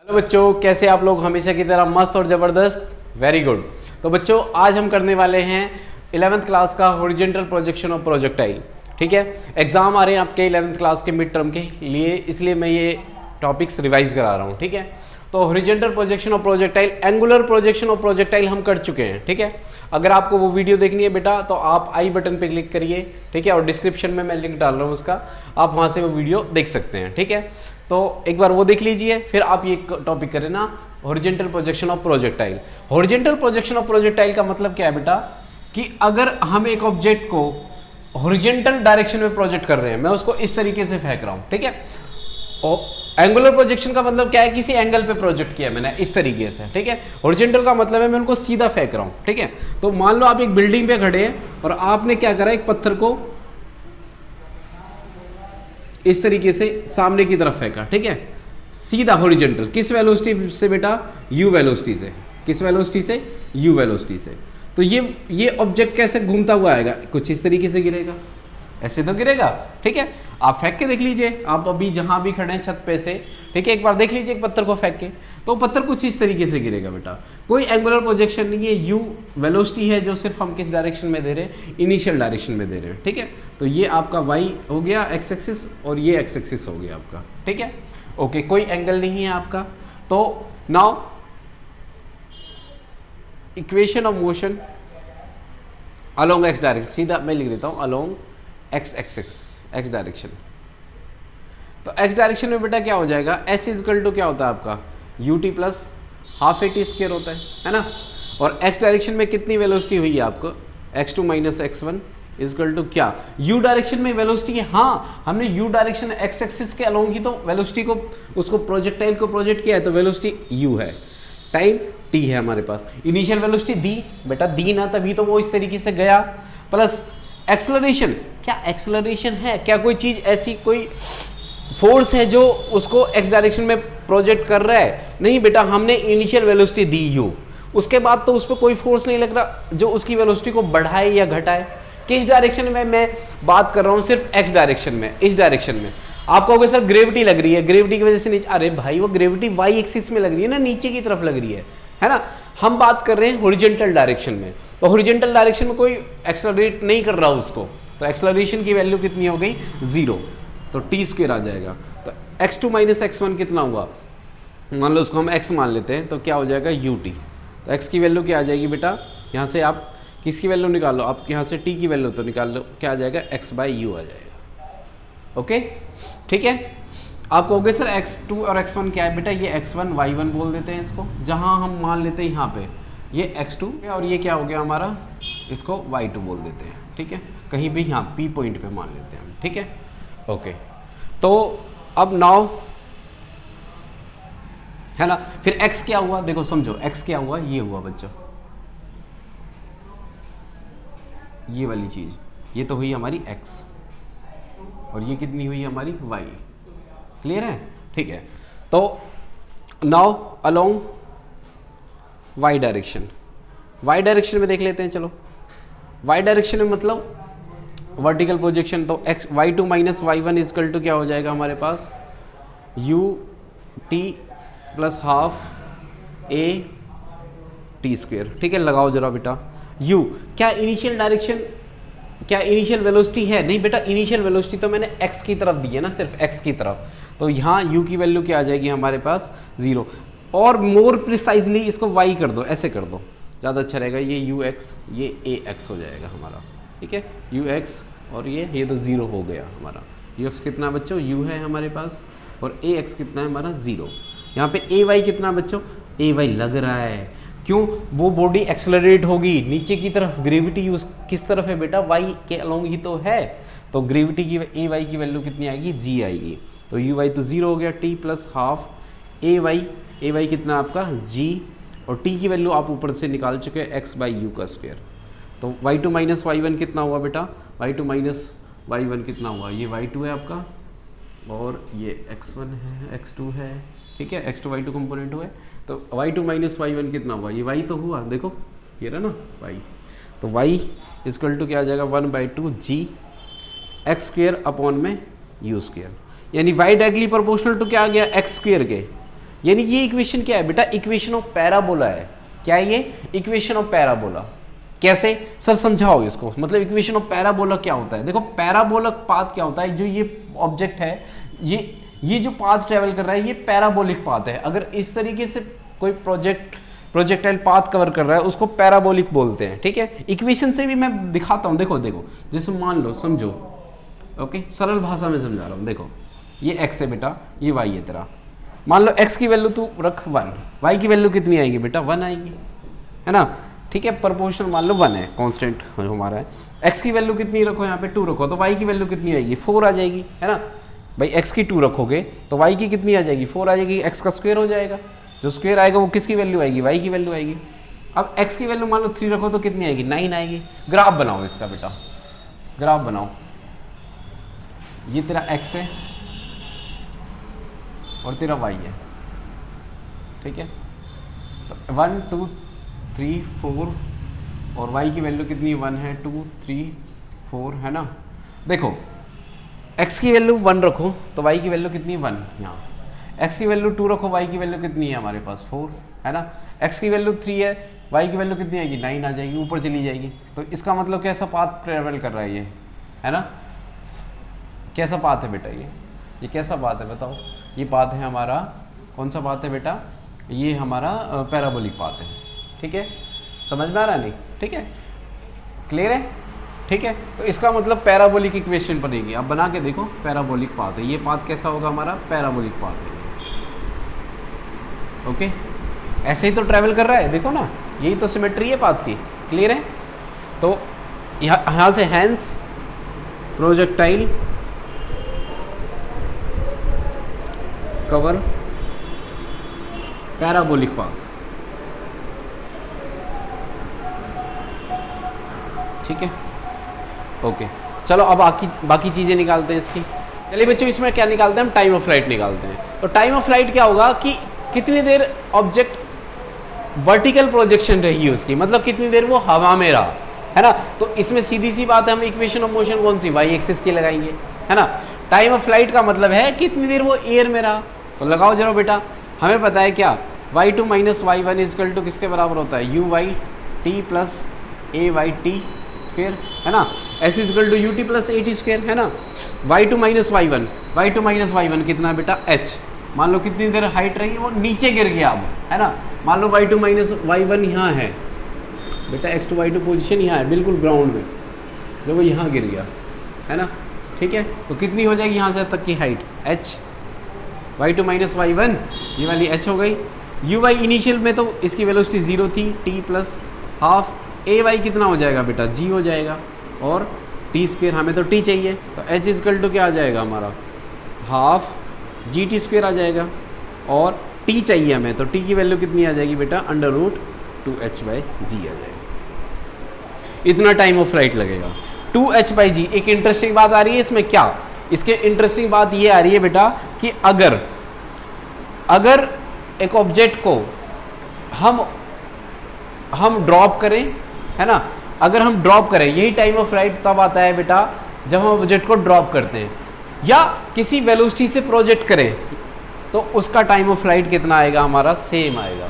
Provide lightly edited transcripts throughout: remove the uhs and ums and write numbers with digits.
Hello बच्चों, कैसे आप लोग? हमेशा की तरह मस्त और ज़बरदस्त। Very good. तो बच्चों, आज हम करने वाले हैं 11th क्लास का हॉरिजॉन्टल प्रोजेक्शन ऑफ प्रोजेक्टाइल। ठीक है, एग्जाम आ रहे हैं आपके 11th क्लास के मिड टर्म के लिए, इसलिए मैं ये टॉपिक्स रिवाइज करा रहा हूँ। ठीक है, तो horizontal projection of projectile, angular projection of projectile हम कर चुके हैं। ठीक है, अगर आपको वो वीडियो देखनी है बेटा तो आप आई बटन पे क्लिक करिए। ठीक है, और डिस्क्रिप्शन में मैं लिंक डाल रहा हूँ उसका, आप वहाँ से वो वीडियो देख सकते हैं। ठीक है, तो एक बार वो देख लीजिए, फिर आप ये टॉपिक करें ना, horizontal projection of projectile. Horizontal projection of projectile का मतलब क्या है बेटा, कि अगर हम एक ऑब्जेक्ट को हॉरिजॉन्टल डायरेक्शन में प्रोजेक्ट कर रहे हैं, मैं उसको इस तरीके से फेंक रहा हूँ। ठीक है, और एंगुलर प्रोजेक्शन का मतलब क्या है, किसी एंगल पे प्रोजेक्ट किया मैंने इस तरीके से। ठीक है, हॉरिजॉन्टल का मतलब है मैं उनको सीधा फेंक रहा हूँ। ठीक है, तो मान लो आप एक बिल्डिंग पे खड़े हैं और आपने क्या करा, एक पत्थर को इस तरीके से सामने की तरफ फेंका। ठीक है, सीधा हॉरिजॉन्टल। किस वेलोसिटी से बेटा? यू वेलोसिटी से। किस वेलोसिटी से? यू वेलोसिटी से। तो ये ऑब्जेक्ट कैसे घूमता हुआ आएगा? कुछ इस तरीके से गिरेगा, ऐसे तो गिरेगा। ठीक है, आप फेंक के देख लीजिए, आप अभी जहां भी खड़े हैं छत पे से। ठीक है, एक बार देख लीजिए एक पत्थर को फेंक के, तो पत्थर कुछ इस तरीके से गिरेगा बेटा। कोई एंगुलर प्रोजेक्शन नहीं है, यू वेलोसिटी है जो सिर्फ हम किस डायरेक्शन में दे रहे हैं, इनिशियल डायरेक्शन में दे रहे हैं। ठीक है, तो ये आपका वाई हो गया एक्स एक्सिस, और ये एक्स एक्सिस हो गया आपका। ठीक है, ओके, कोई एंगल नहीं है आपका। तो now equation of motion along x direction, सीधा मैं लिख देता हूं along x axis, x direction. तो एक्स डायरेक्शन में बेटा क्या हो जाएगा, एस इजकल टू क्या होता है आपका, you T plus half A T square होता है ना। और एक्स डायरेक्शन में कितनी वेलोसिटी हुई है आपको, x two minus x one is equal to क्या, यू डायरेक्शन में वेलोसिटी है। हाँ, हमने यू डायरेक्शन एक्स एक्सिस के अलोंग ही तो वेलोसिटी को, उसको प्रोजेक्टाइल को प्रोजेक्ट किया है, तो वेलोसिटी यू है, टाइम टी है हमारे पास। इनिशियल वेलोसिटी दी बेटा, दी ना तभी तो वो इस तरीके से गया, प्लस एक्सेलरेशन। क्या एक्सेलरेशन है? क्या कोई चीज ऐसी, कोई फोर्स है जो उसको एक्स डायरेक्शन में प्रोजेक्ट कर रहा है? नहीं बेटा, हमने इनिशियल वेलोसिटी दी यू, उसके बाद तो उस पर कोई फोर्स नहीं लग रहा जो उसकी वेलोसिटी को बढ़ाए या घटाए। किस डायरेक्शन में मैं बात कर रहा हूं? सिर्फ एक्स डायरेक्शन में, इस डायरेक्शन में। आप कहोगे सर ग्रेविटी लग रही है, ग्रेविटी की वजह से नीचे। अरे भाई, वो ग्रेविटी वाई एक्सिस में लग रही है ना, नीचे की तरफ लग रही है ना। हम बात कर रहे हैं हॉरिजॉन्टल डायरेक्शन में, तो हॉरिजॉन्टल डायरेक्शन में कोई एक्सेलरेट नहीं कर रहा उसको, तो एक्सेलरेशन की वैल्यू कितनी हो गई, जीरो। तो टी स्क्वायर आ जाएगा। तो x two minus x one कितना हुआ, मान लो उसको हम एक्स मान लेते हैं, तो क्या हो जाएगा, यू टी। तो एक्स की वैल्यू क्या आ जाएगी बेटा, यहाँ से आप किसकी वैल्यू निकाल लो, आप यहाँ से टी की वैल्यू तो निकाल लो, क्या आ जाएगा, एक्स बाई यू आ जाएगा। ओके, ठीक है। आप कहोगे सर x2 और x1 क्या है बेटा, ये x1 y1 बोल देते हैं इसको, जहां हम मान लेते हैं यहाँ पे ये x2 और ये क्या हो गया हमारा, इसको y2 बोल देते हैं। ठीक है, कहीं भी यहाँ P पॉइंट पे मान लेते हैं हम। ठीक है, ओके। तो अब नाउ है ना, फिर x क्या हुआ, देखो समझो x क्या हुआ, ये हुआ बच्चों, ये वाली चीज, ये तो हुई हमारी x, और ये कितनी हुई हमारी y। क्लियर है? ठीक है, तो now along Y direction, Y direction में देख लेते हैं। चलो, वाई डायरेक्शन में मतलब वर्टिकल प्रोजेक्शन, तो X Y two minus Y one is equal to क्या हो जाएगा हमारे पास, U T plus half A T square. ठीक है, लगाओ जरा बेटा, यू क्या इनिशियल डायरेक्शन, क्या इनिशियल वेलोसिटी है? नहीं बेटा, इनिशियल वेलोसिटी तो मैंने x की तरफ दी है ना, सिर्फ x की तरफ, तो यहाँ u की वैल्यू क्या आ जाएगी हमारे पास, जीरो। और मोर प्रिसाइजली इसको y कर दो, ऐसे कर दो, ज़्यादा अच्छा रहेगा, ये ux, ये ax हो जाएगा हमारा। ठीक है, ux और ये तो ज़ीरो हो गया हमारा। ux कितना बच्चों, u है हमारे पास, और ax कितना है हमारा, ज़ीरो। यहाँ पे ay कितना बच्चों, ay लग रहा है, क्यों, वो बॉडी एक्सेलरेट होगी नीचे की तरफ, ग्रेविटी यूज किस तरफ है बेटा, वाई के अलोंग ही तो है, तो ग्रेविटी की ए वाई की वैल्यू कितनी आएगी, जी आएगी। तो यू वाई तो जीरो हो गया, टी प्लस हाफ ए वाई कितना आपका, जी, और टी की वैल्यू आप ऊपर से निकाल चुके हैं, एक्स बाई यू का स्क्वायर। तो y two minus Y one कितना हुआ बेटा, y two minus Y one कितना हुआ, ये वाई टू है आपका, और ये एक्स वन है, एक्स टू है। ठीक है, x2 y2 कंपोनेंट हुआ है, तो y2 माइनस y1 कितना हुआ, ये y तो हुआ, देखो ये रहा ना y, तो y इजकल टू क्या आ जाएगा, 1/2 g एक्स स्क्वेयर अपॉन में यू स्क्वेयर, यानी y डायरेक्टली प्रोपोर्शनल टू क्या आ गया, एक्स स्क्वेयर के। यानी ये इक्वेशन क्या है बेटा, इक्वेशन ऑफ पैराबोला है। क्या है ये, इक्वेशन ऑफ पैराबोला। कैसे सर समझाओ इसको, मतलब इक्वेशन ऑफ पैराबोला क्या होता है। देखो पैराबोलिक पाथ क्या होता है, जो ये ऑब्जेक्ट है, ये जो पाथ ट्रेवल कर रहा है ये पैराबोलिक पाथ है। अगर इस तरीके से कोई प्रोजेक्टाइल पाथ कवर कर रहा है उसको पैराबोलिक बोलते हैं, ठीक है। इक्वेशन से भी मैं दिखाता हूँ, देखो देखो, जैसे मान लो, समझो, ओके, सरल भाषा में समझा रहा हूँ। देखो ये x है बेटा, ये y है तेरा। मान लो x की वैल्यू तू रख 1, y की वैल्यू कितनी आएगी बेटा, 1 आएगी, है ना, ठीक है। प्रोपोर्शनल मान लो 1 है, कांस्टेंट हमारा है। x की वैल्यू कितनी रखो, यहाँ पे 2 रखो, तो y की वैल्यू कितनी आएगी, 4 आ जाएगी, है ना भाई। x की 2 रखोगे तो y की कितनी आ जाएगी, 4 आ जाएगी। x का स्क्वायर हो जाएगा, जो स्क्वायर आएगा वो किसकी वैल्यू आएगी, y की वैल्यू आएगी। अब x की वैल्यू मान लो 3 रखो तो कितनी आएगी, 9 आएगी। ग्राफ बनाओ इसका बेटा, ग्राफ बनाओ। ये तेरा x है और तेरा y है, ठीक है। तो 1 2 3 4 और y की वैल्यू कितनी 1 है, 2 3 4, है ना। देखो x की वैल्यू 1 रखो तो y की वैल्यू कितनी 1, यहाँ x की वैल्यू 2 रखो, y की वैल्यू कितनी है हमारे पास 4, है ना। x की वैल्यू 3 है, y की वैल्यू कितनी आएगी, 9 आ जाएगी, ऊपर चली जाएगी। तो इसका मतलब कैसा पाथ ट्रेवल कर रहा है ये, है ना। कैसा पाथ है बेटा ये कैसा पाथ है बताओ। ये पाथ है हमारा, कौन सा पाथ है बेटा, ये हमारा पैराबोलिक पाथ है, ठीक है। समझ में आ रहा नहीं, ठीक है, क्लियर है, ठीक है। तो इसका मतलब पैराबोलिक इक्वेशन बनेगी। अब बना के देखो, पैराबोलिक पाथ है, ये पाथ कैसा होगा हमारा, पैराबोलिक पाथ है, ओके। ऐसे ही तो ट्रैवल कर रहा है, देखो ना, यही तो सिमेट्री है पाथ की, क्लियर है। तो यहाँ से hence projectile curve parabolic path, ठीक है, ओके। चलो अब बाकी चीजें निकालते हैं इसकी। चलिए बच्चों, इसमें क्या निकालते हैं हम, टाइम ऑफ फ्लाइट निकालते हैं। तो टाइम ऑफ फ्लाइट क्या होगा कि कितनी देर ऑब्जेक्ट वर्टिकल प्रोजेक्शन रही उसकी, मतलब कितनी देर वो हवा में रहा, है ना। तो इसमें सीधी सी बात है, हम इक्वेशन ऑफ मोशन कौन सी, वाई एक्सिस की लगाएंगे, है ना। टाइम ऑफ फ्लाइट का मतलब है कितनी देर वो एयर में रहा। तो लगाओ जरा बेटा, हमें पता है क्या, y2 minus y1 is equal to किसके बराबर होता है, u y t plus a y t square, है ना। s is equal to u t plus a t square, है ना। y2 माइनस y1 कितना है बेटा, h। मान लो कितनी देर हाइट रही, वो नीचे गिर गया अब, है ना। मान लो y2 माइनस y1 यहाँ है बेटा, x to y2 पोजीशन यहाँ है बिल्कुल ग्राउंड में, जब वो यहाँ गिर गया, है ना, ठीक है। तो कितनी हो जाएगी यहाँ से तक की height, h। y2 minus y1 ये वाली h हो गई। u y इनिशियल में तो इसकी वेलोसिटी 0 थी, t plus half a y कितना हो जाएगा बेटा, g हो जाएगा, और t स्क्वेयर, हमें तो t चाहिए, तो h इजकल टू क्या आ जाएगा हमारा, हाफ जी टी स्क्वेयर आ जाएगा, और t चाहिए हमें, तो t की वैल्यू कितनी आ जाएगी बेटा, अंडर रूट 2h/g आ जाएगा। इतना टाइम ऑफ फ्लाइट लगेगा, 2h/g। एक इंटरेस्टिंग बात आ रही है इसमें, क्या इसके इंटरेस्टिंग बात ये आ रही है बेटा कि अगर एक ऑब्जेक्ट को हम ड्रॉप करें, है ना, अगर हम ड्रॉप करें, यही टाइम ऑफ फ्लाइट तब आता है बेटा जब हम ऑब्जेक्ट को ड्रॉप करते हैं, या किसी वेलोसिटी से प्रोजेक्ट करें, तो उसका टाइम ऑफ फ्लाइट कितना आएगा हमारा, सेम आएगा,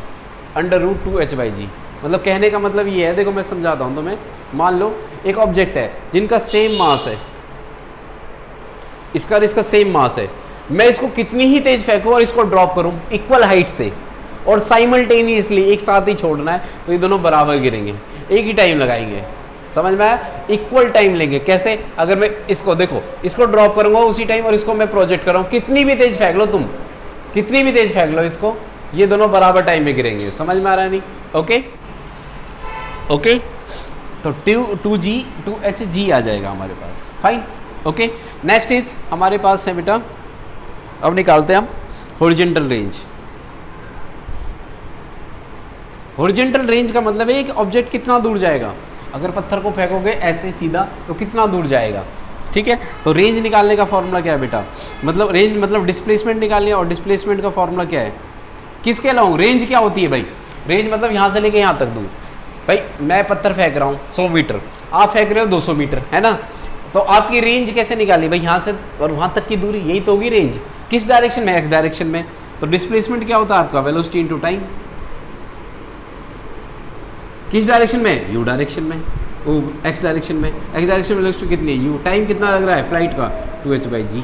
अंडर रूट 2h/g। मतलब कहने का मतलब ये है, देखो मैं समझाता हूँ तुम्हें। मान लो एक ऑब्जेक्ट है जिनका सेम मास है, इसका और इसका सेम मास है, मैं इसको कितनी ही तेज फेंकूं और इसको ड्रॉप करूं इक्वल हाइट से, और साइमल्टेनियसली एक साथ ही छोड़ना है, तो ये दोनों बराबर गिरेंगे, एक ही टाइम लगाएंगे। समझ में आया, इक्वल टाइम लेंगे। कैसे, अगर मैं इसको देखो, इसको ड्रॉप करूंगा उसी टाइम और इसको मैं प्रोजेक्ट कर रहा हूं, कितनी भी तेज फेंक लो तुम, कितनी भी तेज फेंक लो इसको, ये दोनों बराबर टाइम में गिरेंगे। समझ में आ रहा है नहीं, ओके ओके। तो 2h/g आ जाएगा हमारे पास, फाइन, ओके। नेक्स्ट इज हमारे पास है बेटा, अब निकालते हैं हम हॉरिजॉन्टल रेंज। हॉरिजॉन्टल रेंज का मतलब है कि ऑब्जेक्ट कितना दूर जाएगा, अगर पत्थर को फेंकोगे ऐसे सीधा तो कितना दूर जाएगा, ठीक है। तो रेंज निकालने का फॉर्मूला क्या है बेटा, मतलब रेंज मतलब डिस्प्लेसमेंट निकालनी है, और डिस्प्लेसमेंट का फॉर्मूला क्या है, किसके अलाउंग, रेंज क्या होती है भाई, रेंज मतलब यहाँ से लेके यहाँ तक दूर। भाई मैं पत्थर फेंक रहा हूँ 100 मीटर, आप फेंक रहे हो 200 मीटर, है ना, तो आपकी रेंज कैसे निकाली भाई, यहाँ से और वहाँ तक की दूरी, यही तो होगी रेंज। किस डायरेक्शन में, एक्स डायरेक्शन में। तो डिस्प्लेसमेंट क्या होता है आपका, वेलोसिटी इनटू टाइम। किस डायरेक्शन में, यू डायरेक्शन में, वो एक्स डायरेक्शन में। एक्स डायरेक्शन में वेलोसिटी कितनी है, यू। टाइम कितना लग रहा है फ्लाइट का, 2h/g।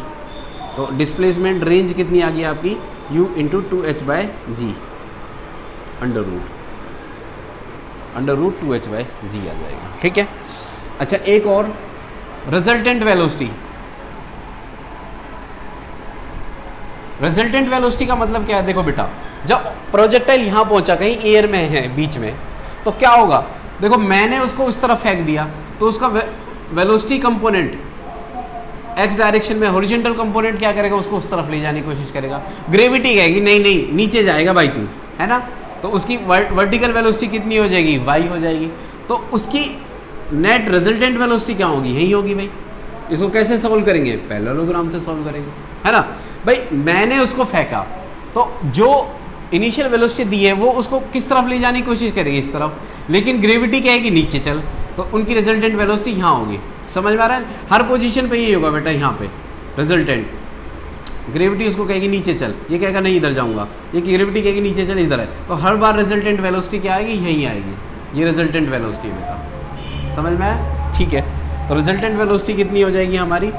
तो डिस्प्लेसमेंट रेंज कितनी आ गई आपकी, u into 2h/g, under root 2h/g आ जाएगा, ठीक है। अच्छा एक और, रिजल्टेंट वेलोसिटी। रिजल्टेंट वेलोसिटी का मतलब क्या है, देखो बेटा, जब प्रोजेक्टाइल यहाँ पहुंचा, कहीं एयर में है बीच में, तो क्या होगा, देखो मैंने उसको उस तरफ फेंक दिया, तो उसका वेलोसिटी कंपोनेंट एक्स डायरेक्शन में, हॉरिजॉन्टल कंपोनेंट क्या करेगा, उसको उस तरफ ले जाने की कोशिश करेगा। ग्रेविटी कहेगी नहीं नहीं नीचे जाएगा भाई तू, है ना, तो उसकी वर्टिकल वेलोसिटी कितनी हो जाएगी, y हो जाएगी। तो उसकी नेट रिजल्टेंट वेलोसिटी क्या होगी, यही होगी भाई। इसको कैसे सॉल्व करेंगे, पैरेललोग्राम से सॉल्व करेंगे, है ना भाई। मैंने उसको फेंका, तो जो इनिशियल वेलोसिटी दी है वो उसको किस तरफ ले जाने की कोशिश करेगी, इस तरफ, लेकिन ग्रेविटी कहेगी नीचे चल, तो उनकी रिजल्टेंट वेलोसिटी यहाँ होगी। समझ में आ रहा है, हर पोजीशन पे यही होगा बेटा, यहाँ पे रिजल्टेंट, ग्रेविटी उसको कहेगी नीचे चल, ये कहेगा नहीं इधर जाऊँगा, ये ग्रेविटी कहेगी नीचे चल इधर है, तो हर बार रिजल्टेंट वेलोसिटी क्या आएगी, यहीं आएगी, ये रिजल्टेंट वेलोसिटी बेटा। समझ में आया, ठीक है। तो रिजल्टेंट वेलोसिटी कितनी हो जाएगी हमारी,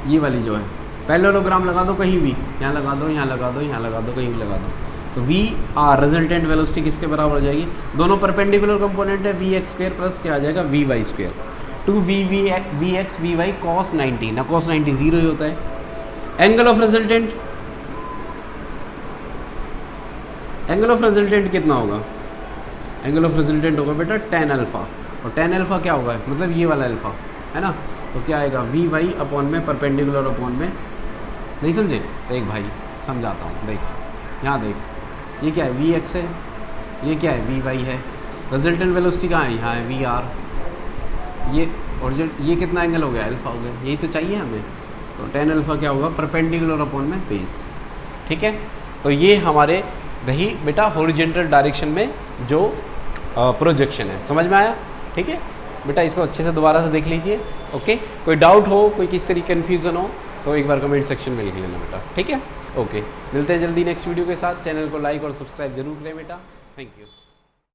ये वाली जो है, पैरेललोग्राम लगा दो कहीं भी, यहाँ लगा दो, यहाँ लगा दो, यहाँ लगा दो, कहीं भी लगा दो, तो वी आर रिजल्टेंट वेलोसिटी किसके बराबर हो जाएगी, दोनों परपेंडिकुलर कंपोनेंट है, vx² प्लस क्या आ जाएगा, vy², 2vx vy cos 90, ना cos 90 जीरो ही होता है। एंगल ऑफ रिजल्टेंट कितना होगा, एंगल ऑफ रिजल्टेंट होगा बेटा tan अल्फा, और tan अल्फा क्या होगा, मतलब ये वाला अल्फा, है ना, तो क्या आएगा, vy अपॉन में परपेंडिकुलर अपॉन में, नहीं समझे, देख भाई समझाता हूँ, देख यहाँ देख, ये क्या है, vx है, ये क्या है, vy है, रिजल्टेंट वेलोसिटी कहाँ है, यहाँ है vr, ये और जो ये कितना एंगल हो गया, अल्फा हो गया, यही तो चाहिए हमें, तो tan अल्फा क्या होगा, परपेंडिकुलर अपॉन में बेस, ठीक है। तो ये हमारे रही बेटा हॉरिजॉन्टल डायरेक्शन में जो प्रोजेक्शन है, समझ में आया, ठीक है बेटा। इसको अच्छे से दोबारा से देख लीजिए, ओके। कोई डाउट हो, कोई किस तरीके कन्फ्यूज़न हो, तो एक बार कमेंट सेक्शन में लिख लेना बेटा, ठीक है, ओके। मिलते हैं जल्दी नेक्स्ट वीडियो के साथ। चैनल को लाइक और सब्सक्राइब जरूर करें बेटा, थैंक यू।